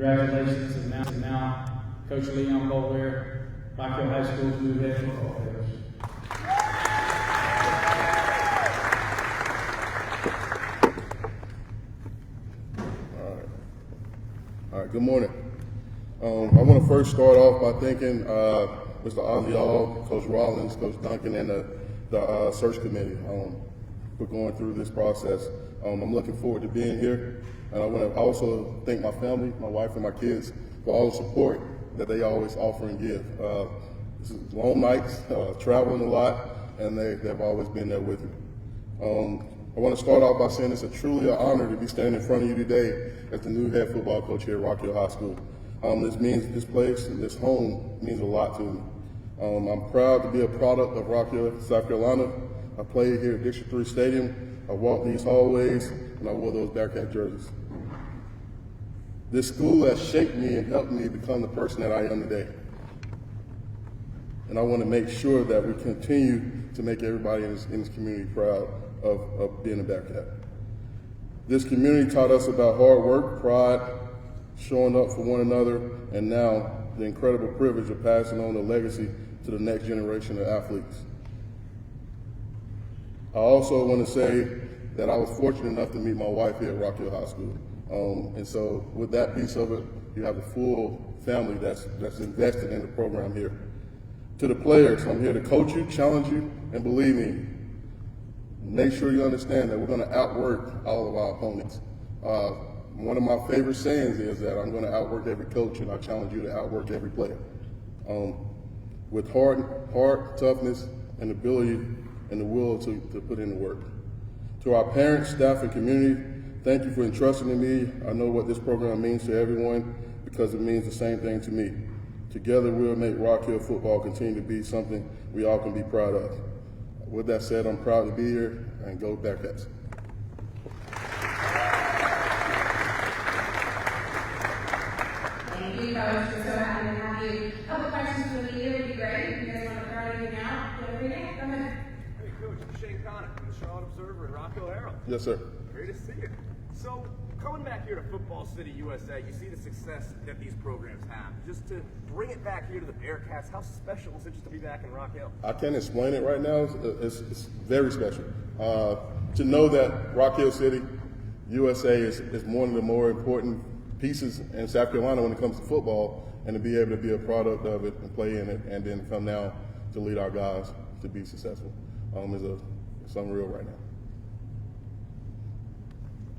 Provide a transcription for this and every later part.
Congratulations, and now Coach Leon Boulware, Rock Hill High School's new head football coach. All right, good morning. I want to first start off by thanking Mr. Oswald, Coach Rollins, Coach Duncan, and the search committee for going through this process. I'm looking forward to being here, and I want to also thank my family, my wife and my kids, for all the support that they always offer and give. This is long nights, traveling a lot, and they've always been there with me. I want to start off by saying it's truly an honor to be standing in front of you today as the new head football coach here at Rock Hill High School. This place and this home means a lot to me. I'm proud to be a product of Rock Hill, South Carolina. I played here at District 3 Stadium. I walked these hallways, and I wore those Bearcat jerseys. This school has shaped me and helped me become the person that I am today. And I want to make sure that we continue to make everybody in this community proud of being a Bearcat. This community taught us about hard work, pride, showing up for one another, and now the incredible privilege of passing on the legacy to the next generation of athletes. I also want to say that I was fortunate enough to meet my wife here at Rock Hill High School. And so with that piece of it, you have the full family that's invested in the program here. To the players, I'm here to coach you, challenge you, and believe me, make sure you understand that we're going to outwork all of our opponents. One of my favorite sayings is that I'm going to outwork every coach, and I challenge you to outwork every player. With heart, toughness, and ability and the will to put in the work. To our parents, staff, and community, thank you for entrusting in me. I know what this program means to everyone because it means the same thing to me. Together, we'll make Rock Hill football continue to be something we all can be proud of. With that said, I'm proud to be here, and go Bearcats. Thank you, Coach. We're so happy to have you. A couple questions for you would be great. You guys want to throw anything out? Go ahead. Hey, Coach, it's Shane Connick from the Charlotte Observer and Rock Hill Herald. Yes, sir. Great to see you. So, coming back here to Football City, USA, you see the success that these programs have. Just to bring it back here to the Bearcats, how special is it just to be back in Rock Hill? I can't explain it right now. It's very special. To know that Rock Hill City, USA is one of the more important pieces in South Carolina when it comes to football, and to be able to be a product of it and play in it, and then come now to lead our guys to be successful it's unreal right now.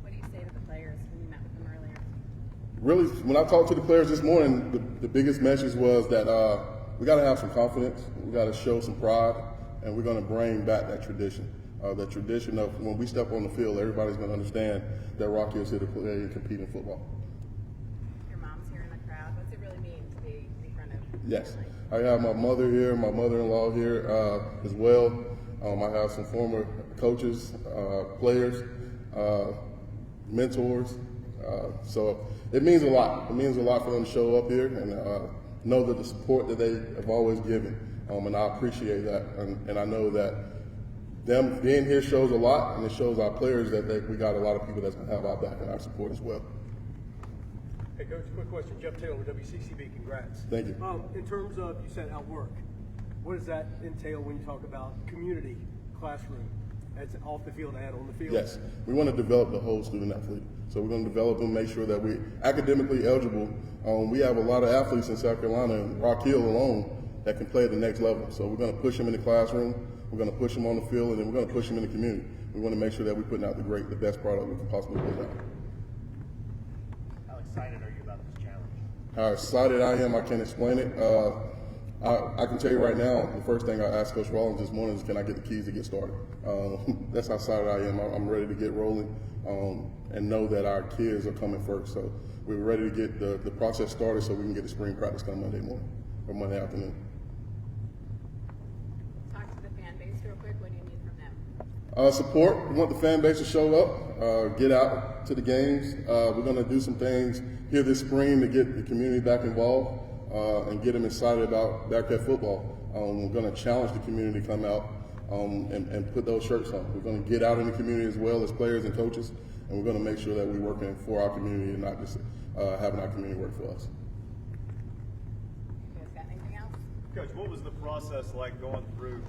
What do you say to the players when you met with them earlier? Really, when I talked to the players this morning, the biggest message was that we got to have some confidence, we got to show some pride, and we're going to bring back that tradition. The tradition of when we step on the field, everybody's going to understand that Rock Hill City play and compete in football. Your mom's here in the crowd. What's it really mean to be in front of? Yes, I have my mother here, my mother-in-law here as well. I have some former coaches, players, mentors. So it means a lot. It means a lot for them to show up here and know that the support that they have always given. And I appreciate that. And I know that them being here shows a lot, and it shows our players that we got a lot of people that's going to have our back and our support as well. Hey, Coach, quick question. Jeff Taylor with WCCB, congrats. Thank you. In terms of, you said outwork, what does that entail when you talk about community, classroom? That's off the field and on the field? Yes, we want to develop the whole student athlete. So we're going to develop them, make sure that we're academically eligible. We have a lot of athletes in South Carolina, and Rock Hill alone, that can play at the next level. So we're going to push them in the classroom, we're going to push them on the field, and then we're going to push them in the community. We want to make sure that we're putting out the best product we can possibly put out. How excited are you about this challenge? How excited I am, I can't explain it. I can tell you right now, the first thing I asked Coach Rollins this morning is, can I get the keys to get started? That's how excited I am. I'm ready to get rolling and know that our kids are coming first. So we're ready to get the process started so we can get the spring practice come Monday morning or Monday afternoon. Talk to the fan base real quick. What do you need from them? Support. We want the fan base to show up, get out to the games. We're going to do some things here this spring to get the community back involved. And get them excited about Bearcat football. We're going to challenge the community to come out and put those shirts on. We're going to get out in the community as well as players and coaches, and we're going to make sure that we're working for our community and not just having our community work for us. You guys got anything else? Coach, what was the process like going through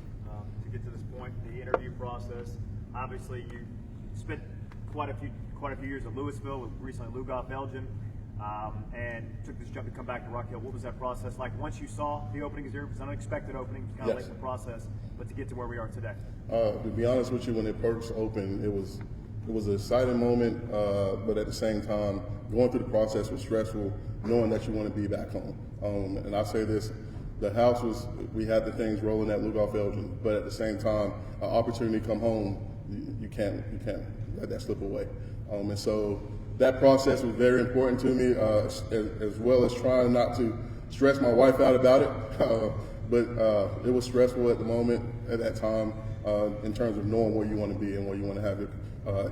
to get to this point, the interview process? Obviously, you spent quite a few years at Louisville, with recently Lugov, Belgium, and took this jump to come back to Rock Hill. What was that process like? Once you saw the opening here, it was an unexpected opening, kind of Yes. like the process, but to get to where we are today. To be honest with you, when it first opened, it was an exciting moment, but at the same time, going through the process was stressful, knowing that you want to be back home. And I say this, the house we had the things rolling at Lugov, Belgium, but at the same time, an opportunity to come home, you can't let that slip away. And so that process was very important to me, as well as trying not to stress my wife out about it. But it was stressful at the moment, at that time, in terms of knowing where you want to be and where you want to have it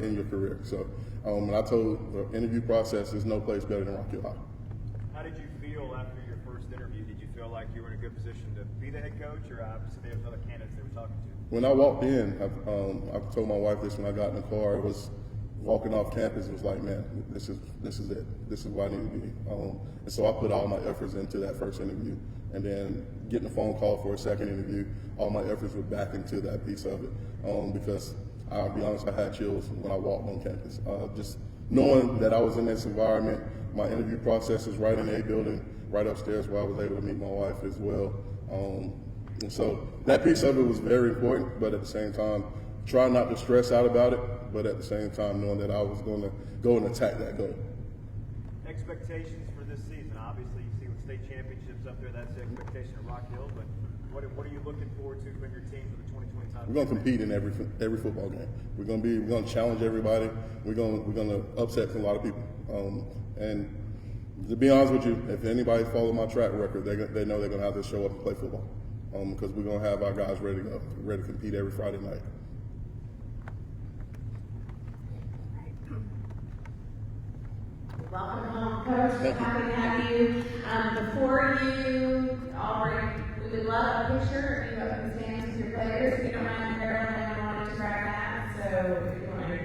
in your career. So, and I told the interview process, there's no place better than Rock Hill High. How did you feel after your first interview? Did you feel like you were in a good position to be the head coach, or obviously there was other candidates they were talking to? When I walked in, I told my wife this when I got in the car. It was walking off campus. It was like, man, this is it. This is where I need to be. And so I put all my efforts into that first interview, and then getting a phone call for a second interview, all my efforts were back into that piece of it. Because I'll be honest, I had chills when I walked on campus. Just knowing that I was in this environment, my interview process is right in a building, right upstairs where I was able to meet my wife as well. And so that piece of it was very important, but at the same time, try not to stress out about it, but at the same time, knowing that I was going to go and attack that goal. Expectations for this season. Obviously, you see with state championships up there, that's the expectation of Rock Hill, but what are you looking forward to from your team for the 2020 title? We're going to compete in every football game. We're going to challenge everybody. We're going to upset a lot of people. And to be honest with you, if anybody follow my track record, they know they're going to have to show up and play football. Because we're going to have our guys ready to go, ready to compete every Friday night. Welcome home, Coach. We're happy to have you. Before you all break, we would love a picture of you up in the stands with your players. If you don't mind, Carolyn, I wanted to grab that. So if you want to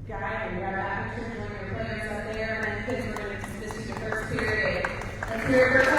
guide and grab that picture of one of your players up there, and then kids, we're going to dismiss you the first period. Let's hear it for